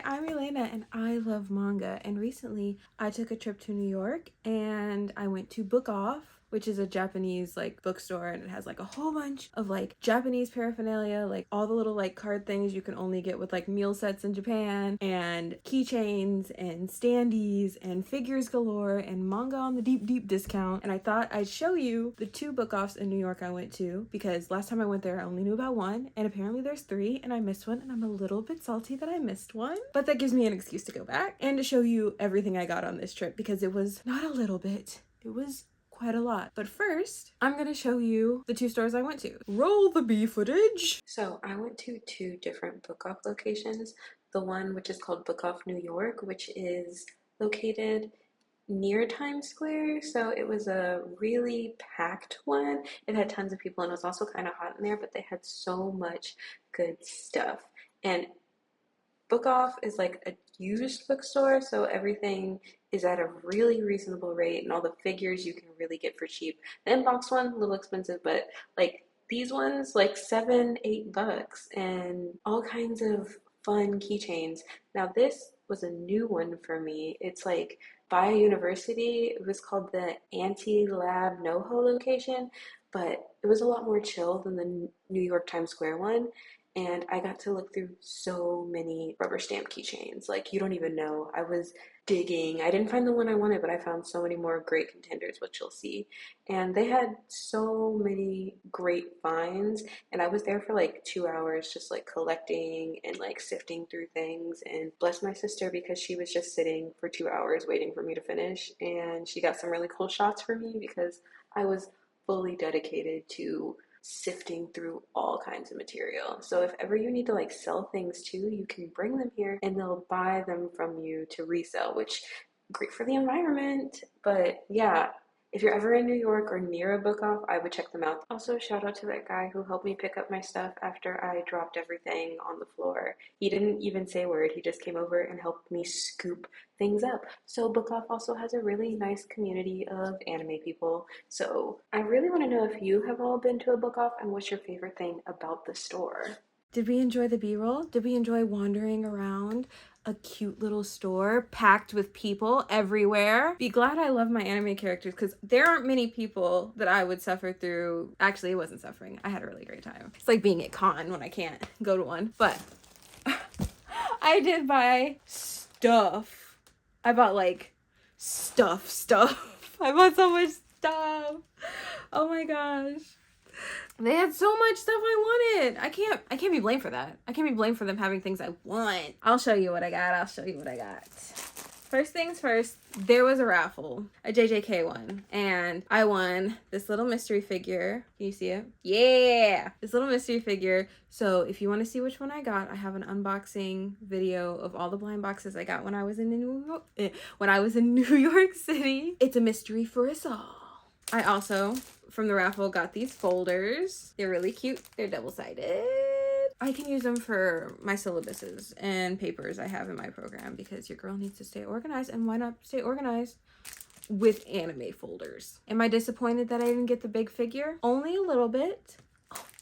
Hi, I'm Elena and I love manga, and recently I took a trip to New York and I went to Bookoff, which is a Japanese like bookstore, and it has like a whole bunch of like Japanese paraphernalia, like all the little like card things you can only get with like meal sets in Japan, and keychains and standees and figures galore and manga on the deep discount. And I thought I'd show you the two Bookoffs in New York I went to, because last time I went there I only knew about one, and apparently there's three and I missed one, and I'm a little bit salty that I missed one, but that gives me an excuse to go back and to show you everything I got on this trip, because it was not a little bit, it was quite a lot. But first, I'm gonna show you the two stores I went to. Roll the B footage. So I went to two different Bookoff locations. The one which is called Bookoff New York, which is located near Times Square. So it was a really packed one. It had tons of people and it was also kind of hot in there, but they had so much good stuff. And Bookoff is like a used bookstore, so everything is at a really reasonable rate, and all the figures you can really get for cheap. The inbox one, a little expensive, but like these ones, like $7, $8, and all kinds of fun keychains. Now this was a new one for me. It's like by a university. It was called the Anti-Lab NoHo location, but it was a lot more chill than the New York Times Square one. And I got to look through so many rubber stamp keychains. Like, you don't even know. I was digging. I didn't find the one I wanted, but I found so many more great contenders, which you'll see. And they had so many great finds. And I was there for like 2 hours just like collecting and like sifting through things. And bless my sister, because she was just sitting for 2 hours waiting for me to finish. And she got some really cool shots for me because I was fully dedicated to sifting through all kinds of material. So if ever you need to like sell things too, you can bring them here and they'll buy them from you to resell, which great for the environment. But yeah, if you're ever in New York or near a Bookoff, I would check them out. Also, shout out to that guy who helped me pick up my stuff after I dropped everything on the floor. He didn't even say a word. He just came over and helped me scoop things up. So Bookoff also has a really nice community of anime people. So I really want to know if you have all been to a Bookoff and what's your favorite thing about the store. Did we enjoy the B-roll? Did we enjoy wandering around a cute little store packed with people everywhere? Be glad I love my anime characters, because there aren't many people that I would suffer through. Actually, it wasn't suffering. I had a really great time. It's like being at con when I can't go to one. But I did buy stuff. I bought like stuff. I bought so much stuff. Oh my gosh. They had so much stuff I wanted. I can't be blamed for that. I can't be blamed for them having things I want. I'll show you what I got. First things first, there was a raffle, a JJK one, and I won this little mystery figure. Can you see it? Yeah! This little mystery figure. So if you want to see which one I got, I have an unboxing video of all the blind boxes I got when I was in New York City. It's a mystery for us all. I also, from the raffle, got these folders. They're really cute. They're double-sided. I can use them for my syllabuses and papers I have in my program, because your girl needs to stay organized, and why not stay organized with anime folders? Am I disappointed that I didn't get the big figure? Only a little bit.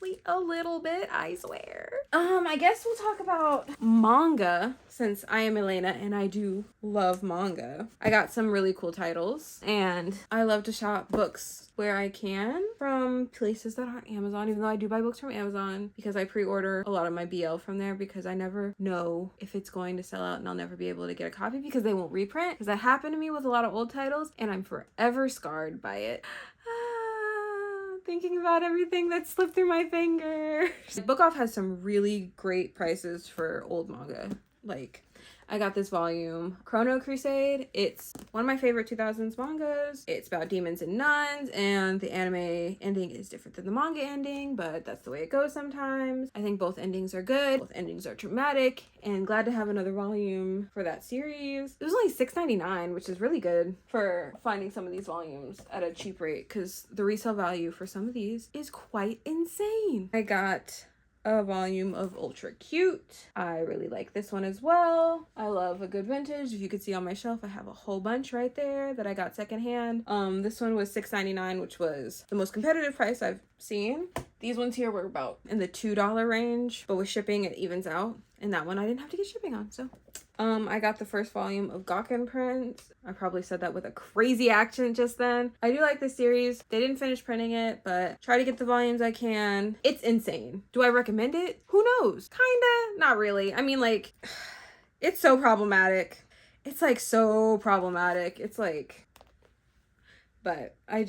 Only a little bit, I swear. I guess we'll talk about manga, since I am Elena and I do love manga. I got some really cool titles, and I love to shop books where I can from places that aren't Amazon, even though I do buy books from Amazon because I pre-order a lot of my BL from there, because I never know if it's going to sell out and I'll never be able to get a copy because they won't reprint, because that happened to me with a lot of old titles and I'm forever scarred by it. Thinking about everything that slipped through my fingers. Bookoff has some really great prices for old manga. Like, I got this volume, Chrono Crusade. It's one of my favorite 2000s mangas. It's about demons and nuns, and the anime ending is different than the manga ending, but that's the way it goes sometimes. I think both endings are good. Both endings are traumatic, and glad to have another volume for that series. It was only $6.99, which is really good for finding some of these volumes at a cheap rate, because the resale value for some of these is quite insane. I got a volume of Ultra Cute. I really like this one as well. I love a good vintage. If you could see on my shelf, I have a whole bunch right there that I got secondhand. This one was $6.99, which was the most competitive price I've seen. These ones here were about in the $2 range, but with shipping it evens out. And that one I didn't have to get shipping on, so I got the first volume of Gawkin Prince. I probably said that with a crazy accent just then. I do like the series. They didn't finish printing it, but try to get the volumes I can. It's insane. Do I recommend it? Who knows? Kinda. Not really. I mean, like, it's so problematic. It's like so problematic. It's like, but I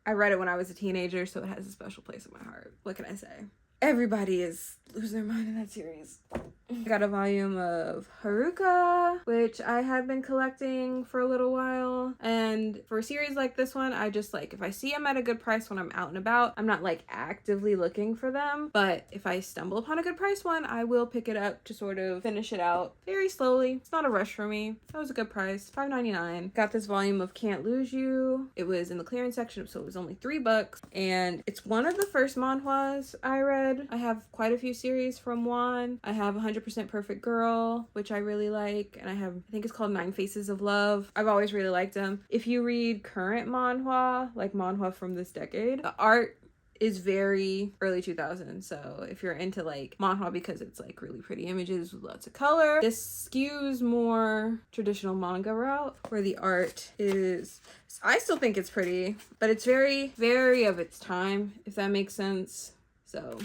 read it when I was a teenager, so it has a special place in my heart. What can I say? Everybody is losing their mind in that series. I got a volume of Haruka, which I have been collecting for a little while. And for a series like this one, I just like, if I see them at a good price when I'm out and about, I'm not like actively looking for them. But if I stumble upon a good price one, I will pick it up to sort of finish it out very slowly. It's not a rush for me. That was a good price, $5.99. Got this volume of Can't Lose You. It was in the clearance section, so it was only $3. And it's one of the first manhwas I read. I have quite a few series from Juan. I have 100% Perfect Girl, which I really like, and I think it's called 9 Faces of Love. I've always really liked them. If you read current manhwa, like manhwa from this decade, the art is very early 2000s, so if you're into like manhwa because it's like really pretty images with lots of color, this skews more traditional manga route where the art is, I still think it's pretty, but it's very, very of its time, if that makes sense. So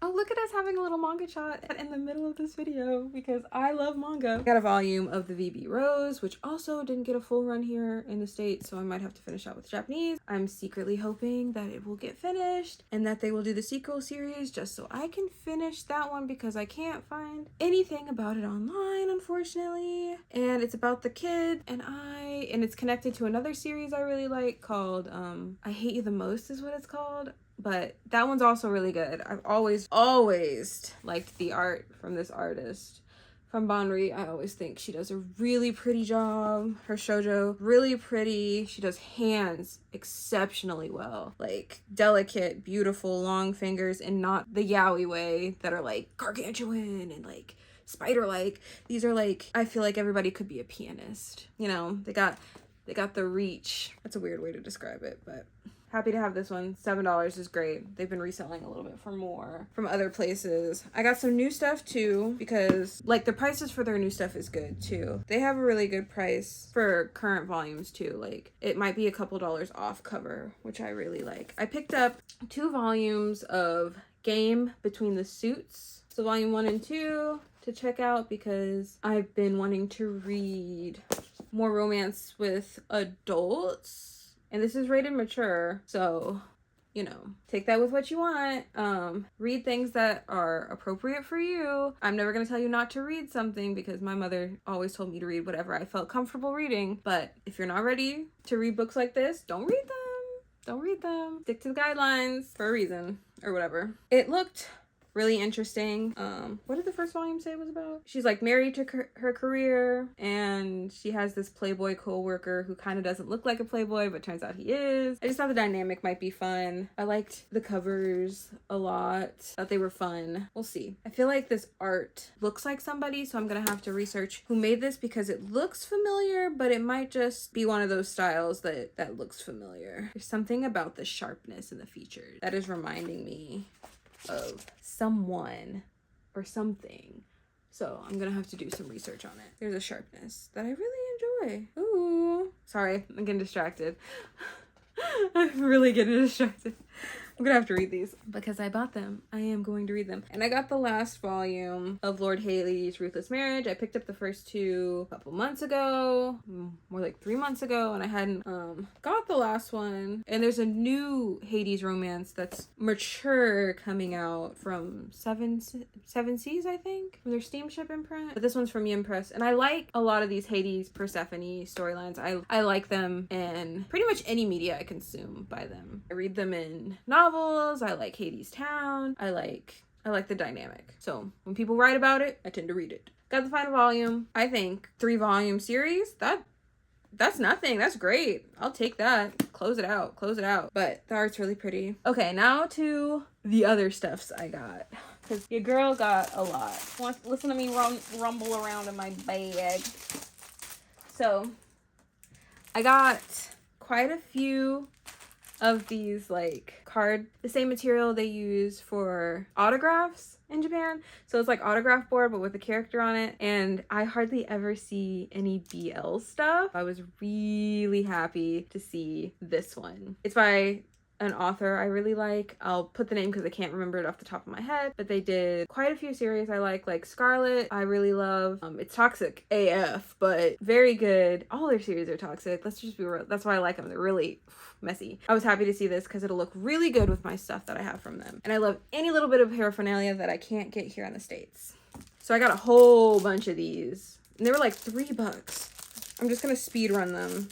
oh, look at us having a little manga shot in the middle of this video because I love manga. I got a volume of the VB Rose, which also didn't get a full run here in the States, so I might have to finish out with Japanese. I'm secretly hoping that it will get finished and that they will do the sequel series just so I can finish that one because I can't find anything about it online, unfortunately. And it's about the kid and it's connected to another series I really like called I Hate You the Most is what it's called. But that one's also really good. I've always liked the art from this artist. From Bonri, I always think she does a really pretty job. Her shoujo, really pretty. She does hands exceptionally well. Like, delicate, beautiful, long fingers, and not the yaoi way that are like gargantuan and like spider-like. These are like, I feel like everybody could be a pianist. You know, they got the reach. That's a weird way to describe it, but happy to have this one. $7 is great. They've been reselling a little bit for more from other places. I got some new stuff too because like the prices for their new stuff is good too. They have a really good price for current volumes too. Like it might be a couple dollars off cover, which I really like. I picked up 2 volumes of Game Between the Suits. So volume 1 and 2 to check out because I've been wanting to read more romance with adults. And this is rated mature, so, you know, take that with what you want. Read things that are appropriate for you. I'm never going to tell you not to read something because my mother always told me to read whatever I felt comfortable reading. But if you're not ready to read books like this, don't read them. Don't read them. Stick to the guidelines for a reason or whatever. It looked really interesting. What did the first volume say it was about? She's like married to her career and she has this playboy co-worker who kind of doesn't look like a playboy but turns out he is. I just thought the dynamic might be fun. I liked the covers a lot. Thought they were fun. We'll see. I feel like this art looks like somebody, so I'm gonna have to research who made this because it looks familiar, but it might just be one of those styles that looks familiar. There's something about the sharpness in the features that is reminding me of someone or something. So I'm gonna have to do some research on it. There's a sharpness that I really enjoy. Ooh. Sorry, I'm getting distracted. I'm really getting distracted. I'm gonna have to read these because I bought them. I am going to read them. And I got the last volume of Lord Haley's Ruthless Marriage. I picked up the first 2 a couple months ago, more like 3 months ago, and I hadn't got the last one. And there's a new Hades romance that's mature coming out from Seven Seas, I think, from their Steamship imprint. But this one's from Yin Press, and I like a lot of these Hades Persephone storylines. I like them in pretty much any media I consume by them. I read them in novels. I like Hades Town. I like the dynamic. So when people write about it, I tend to read it. Got the final volume. I think 3-volume series. That's nothing. That's great. I'll take that. Close it out. But the art's really pretty. Okay, now to the other stuffs I got. Because your girl got a lot. Listen to me rumble around in my bag. So I got quite a few of these like the same material they use for autographs in Japan. So it's like autograph board but with a character on it, and I hardly ever see any BL stuff. I was really happy to see this one. It's by an author I really like. I'll put the name because I can't remember it off the top of my head, but they did quite a few series I like Scarlet I really love. It's toxic AF, but very good. All their series are toxic. Let's just be real. That's why I like them. They're really messy. I was happy to see this because it'll look really good with my stuff that I have from them. And I love any little bit of paraphernalia that I can't get here in the States. So I got a whole bunch of these, and they were like $3. I'm just gonna speed run them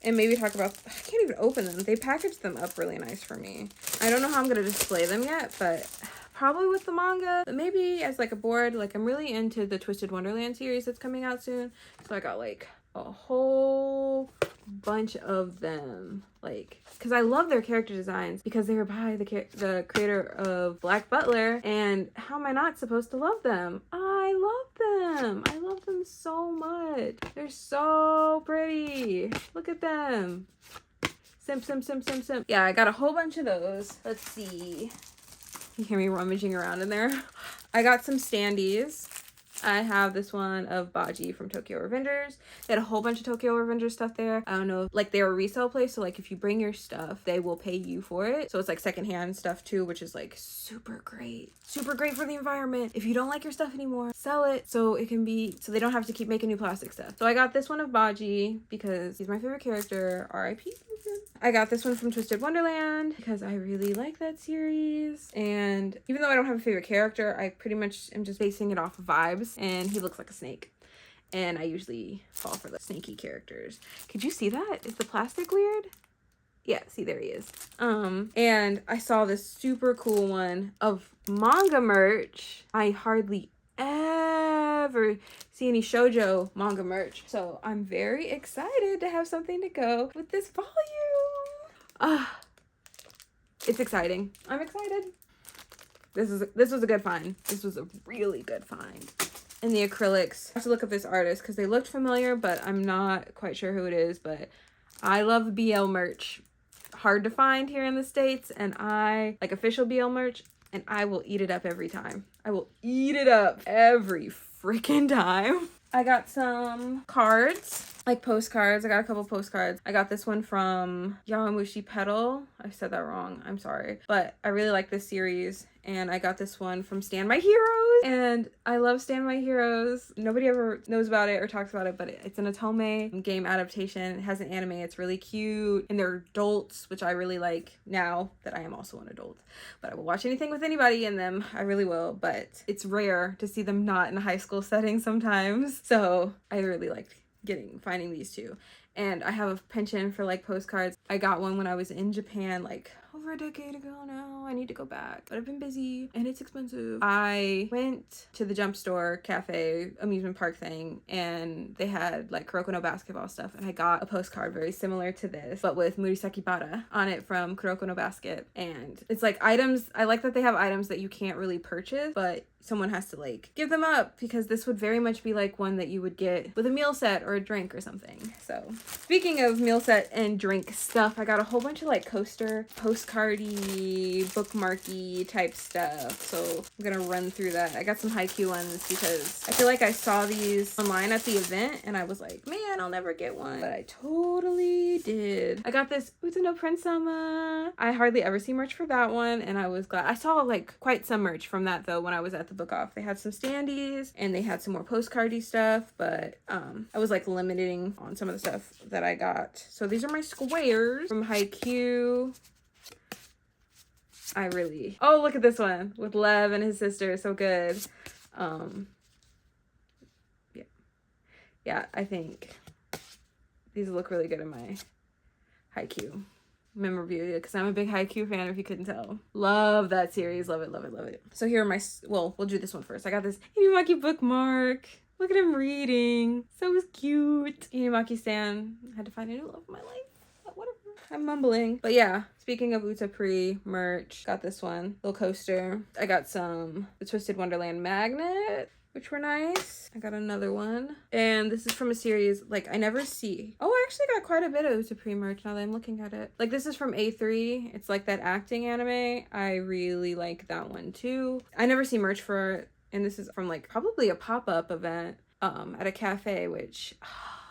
and maybe talk about, I can't even open them. They packaged them up really nice for me. I don't know how I'm gonna display them yet, but probably with the manga, but maybe as like a board. Like I'm really into the Twisted Wonderland series that's coming out soon. So I got like a whole bunch of them, like, because I love their character designs because they were by the creator of Black Butler, and how am I not supposed to love them? I love them. I love them so much. They're so pretty. Look at them. Simp, simp, simp, simp, simp. Yeah, I got a whole bunch of those. Let's see. You hear me rummaging around in there? I got some standees. I have this one of Baji from Tokyo Revengers. They had a whole bunch of Tokyo Revengers stuff there. I don't know, like they're a resale place, so like if you bring your stuff, they will pay you for it. So it's like secondhand stuff too, which is like super great. Super great for the environment. If you don't like your stuff anymore, sell it so it can be, so they don't have to keep making new plastic stuff. So I got this one of Baji because he's my favorite character, R.I.P. I got this one from Twisted Wonderland because I really like that series. And even though I don't have a favorite character, I pretty much am just basing it off of vibes. And he looks like a snake. And I usually fall for the snaky characters. Could you see that? Is the plastic weird? Yeah, see, there he is. And I saw this super cool one of manga merch. I hardly ever see any shoujo manga merch, so I'm very excited to have something to go with this volume. It's exciting. I'm excited. This was a good find. This was a really good find. And the acrylics, I have to look up this artist because they looked familiar, but I'm not quite sure who it is. But I love BL merch. Hard to find here in the States, and I like official BL merch, and I will eat it up every time. I will eat it up every freaking time. I got some cards, like postcards. I got a couple postcards. I got this one from Yawamushi Pedal. I said that wrong. I'm sorry. But I really like this series. And I got this one from Stand My Heroes. And I love Stand My Heroes. Nobody ever knows about it or talks about it, but it's an Otome game adaptation. It has an anime. It's really cute. And they're adults, which I really like now that I am also an adult. But I will watch anything with anybody in them. I really will. But it's rare to see them not in a high school setting sometimes. So I really liked finding these two. And I have a penchant for like postcards. I got one when I was in Japan like over a decade ago now. I need to go back, but I've been busy and it's expensive. I went to the Jump Store cafe amusement park thing, and they had like Kuroko no Basketball stuff, and I got a postcard very similar to this but with Murisaki Bara on it from Kuroko no Basket. And it's like items, I like that they have items that you can't really purchase, but someone has to like give them up, because this would very much be like one that you would get with a meal set or a drink or something. So speaking of meal set and drink stuff, I got a whole bunch of like coaster, postcardy, bookmarky type stuff. So I'm gonna run through that. I got some haiku ones because I feel like I saw these online at the event and I was like, man, I'll never get one. But I totally did. I got this Uta no Prince Sama. I hardly ever see merch for that one, and I was glad. I saw like quite some merch from that though when I was at the Bookoff. They had some standees and they had some more postcardy stuff, but I was like limiting on some of the stuff that I got. So these are my squares from Haikyuu. Oh, look at this one with Lev and his sister. So good. Yeah, I think these look really good in my Haikyuu memorabilia, because I'm a big Haikyuu fan, if you couldn't tell. Love that series. Love it, love it, love it. So here are my, well, we'll do this one first. I got this Inumaki bookmark. Look at him reading. So cute. Inumaki-san. I had to find a new love of my life. But whatever. I'm mumbling. But yeah, speaking of Utapri merch, got this one. Little coaster. I got the Twisted Wonderland magnet. which were nice. I got another one. And this is from a series, like, I never see. Oh, I actually got quite a bit of Utapri merch now that I'm looking at it. Like, this is from A3. It's like that acting anime. I really like that one too. I never see merch for it. And this is from like probably a pop-up event at a cafe, which...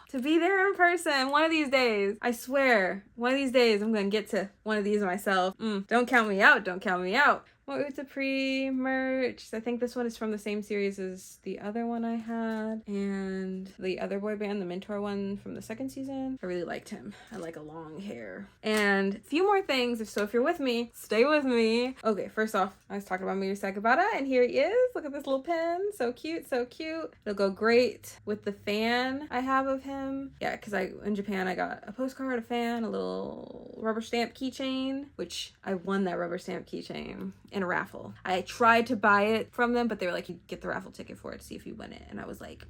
to be there in person one of these days. I swear, one of these days I'm gonna get to one of these myself. Don't count me out, don't count me out. More Utapri merch. I think this one is from the same series as the other one I had. And the other boy band, the Mentor one from the second season. I really liked him. I like a long hair. And a few more things. So if you're with me, stay with me. Okay, first off, I was talking about Miyu Sakibara, and here he is. Look at this little pen. So cute, so cute. It'll go great with the fan I have of him. Yeah, because in Japan, I got a postcard, a fan, a little rubber stamp keychain, which I won that rubber stamp keychain in a raffle. I tried to buy it from them, but they were like, you get the raffle ticket for it to see if you win it. And I was like,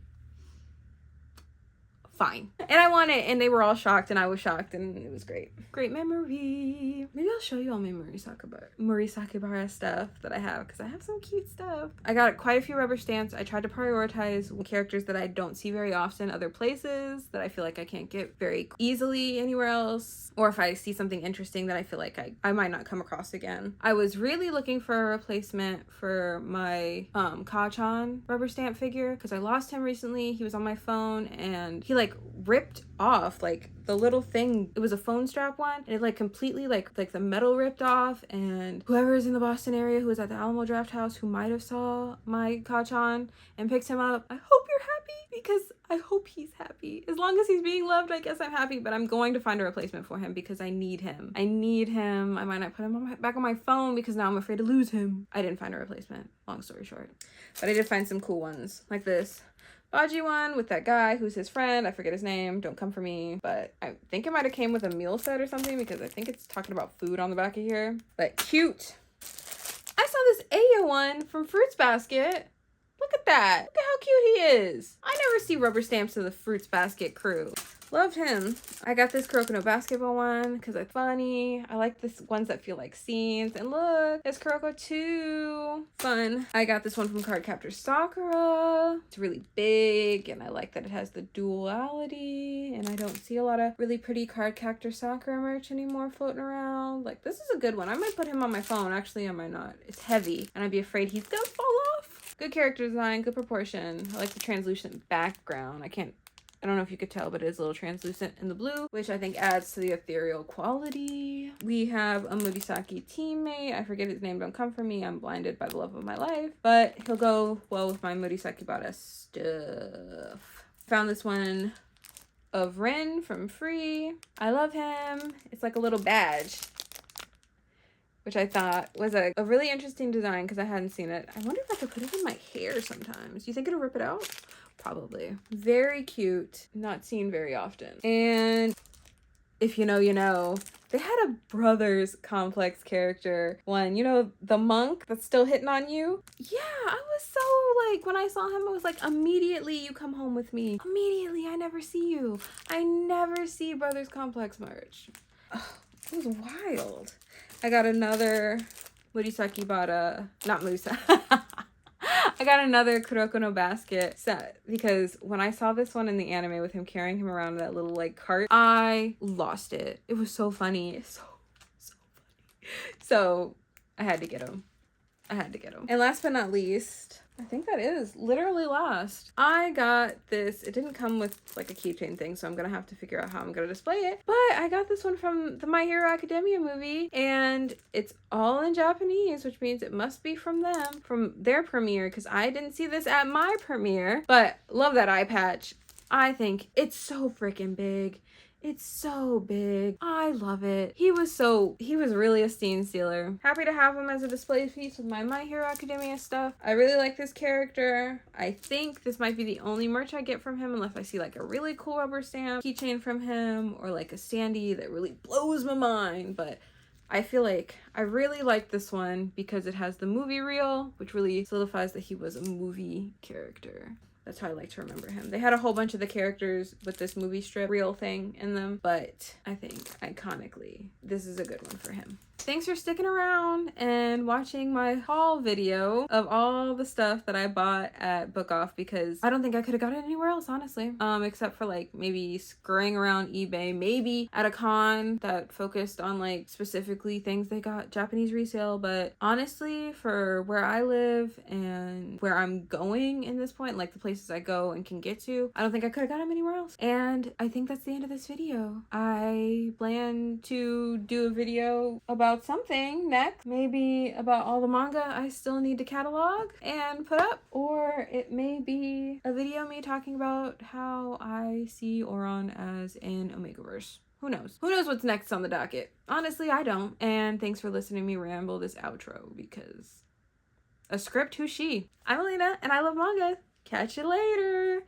fine. And I won it, and they were all shocked, and I was shocked, and it was great. Great memory. Maybe I'll show you all my Mori Sakibara stuff that I have, because I have some cute stuff. I got quite a few rubber stamps. I tried to prioritize characters that I don't see very often other places, that I feel like I can't get very easily anywhere else, or if I see something interesting that I feel like I might not come across again. I was really looking for a replacement for my Ka-chan rubber stamp figure, because I lost him recently. He was on my phone, and he like ripped off like the little thing. It was a phone strap one, and it like completely like the metal ripped off. And whoever is in the Boston area who was at the Alamo Draft House who might have saw my Ka-chan and picked him up, I hope you're happy, because I hope he's happy. As long as he's being loved, I guess I'm happy. But I'm going to find a replacement for him because I need him. I might not put him back on my phone because now I'm afraid to lose him. I didn't find a replacement, long story short, but I did find some cool ones like this Baji one with that guy who's his friend. I forget his name. Don't come for me. But I think it might have came with a meal set or something, because I think it's talking about food on the back of here. But cute. I saw this Aya one from Fruits Basket. Look at that. Look at how cute he is. I never see rubber stamps of the Fruits Basket crew. Loved him. I got this Kuroko no Basketball one because it's funny. I like this ones that feel like scenes. And look, it's Kuroko too. Fun. I got this one from Cardcaptor Sakura. It's really big, and I like that it has the duality. And I don't see a lot of really pretty Cardcaptor Sakura merch anymore floating around. Like, this is a good one. I might put him on my phone. Actually, I might not. It's heavy, and I'd be afraid he's gonna fall off. Good character design, good proportion. I like the translucent background. I don't know if you could tell, but it is a little translucent in the blue, which I think adds to the ethereal quality. We have a Murasaki teammate. I forget his name. Don't come for me. I'm blinded by the love of my life. But he'll go well with my Murasakibara stuff. Found this one of Ren from Free. I love him. It's like a little badge, which I thought was a really interesting design because I hadn't seen it. I wonder if I could put it in my hair sometimes. Do you think it'll rip it out? Probably. Very cute. Not seen very often. And if you know, you know. They had a Brothers Complex character one. You know, the monk that's still hitting on you? Yeah, I was so like, when I saw him, I was like, immediately you come home with me. Immediately, I never see you. I never see Brothers Complex merch. Oh, it was wild. I got another Murasakibara, not Musa. I got another Kuroko no Basket set because when I saw this one in the anime with him carrying him around in that little like cart, I lost it. It was so funny. So funny. So I had to get him. And last but not least, I think that is literally last. I got this. It didn't come with like a keychain thing, so I'm gonna have to figure out how I'm gonna display it. But I got this one from the My Hero Academia movie, and it's all in Japanese, which means it must be from them, from their premiere, because I didn't see this at my premiere. But love that eye patch. I think it's so freaking big. It's so big. I love it. He was really a scene stealer. Happy to have him as a display piece with my Hero Academia stuff. I really like this character. I think this might be the only merch I get from him unless I see like a really cool rubber stamp keychain from him or like a standee that really blows my mind. But I feel like I really like this one because it has the movie reel, which really solidifies that he was a movie character. That's how I like to remember him. They had a whole bunch of the characters with this movie strip reel thing in them, but I think iconically, this is a good one for him. Thanks for sticking around and watching my haul video of all the stuff that I bought at Bookoff, because I don't think I could have got it anywhere else, honestly. Except for like maybe scurrying around eBay, maybe at a con that focused on like specifically things they got Japanese resale. But honestly, for where I live and where I'm going in this point, like the places I go and can get to, I don't think I could have got them anywhere else. And I think that's the end of this video. I plan to do a video about something next, maybe about all the manga I still need to catalog and put up, or it may be a video of me talking about how I see Oron as an Omegaverse. Who knows? Who knows what's next on the docket? Honestly, I don't. And thanks for listening to me ramble this outro, because a script, who's she? I'm Alina, and I love manga. Catch you later!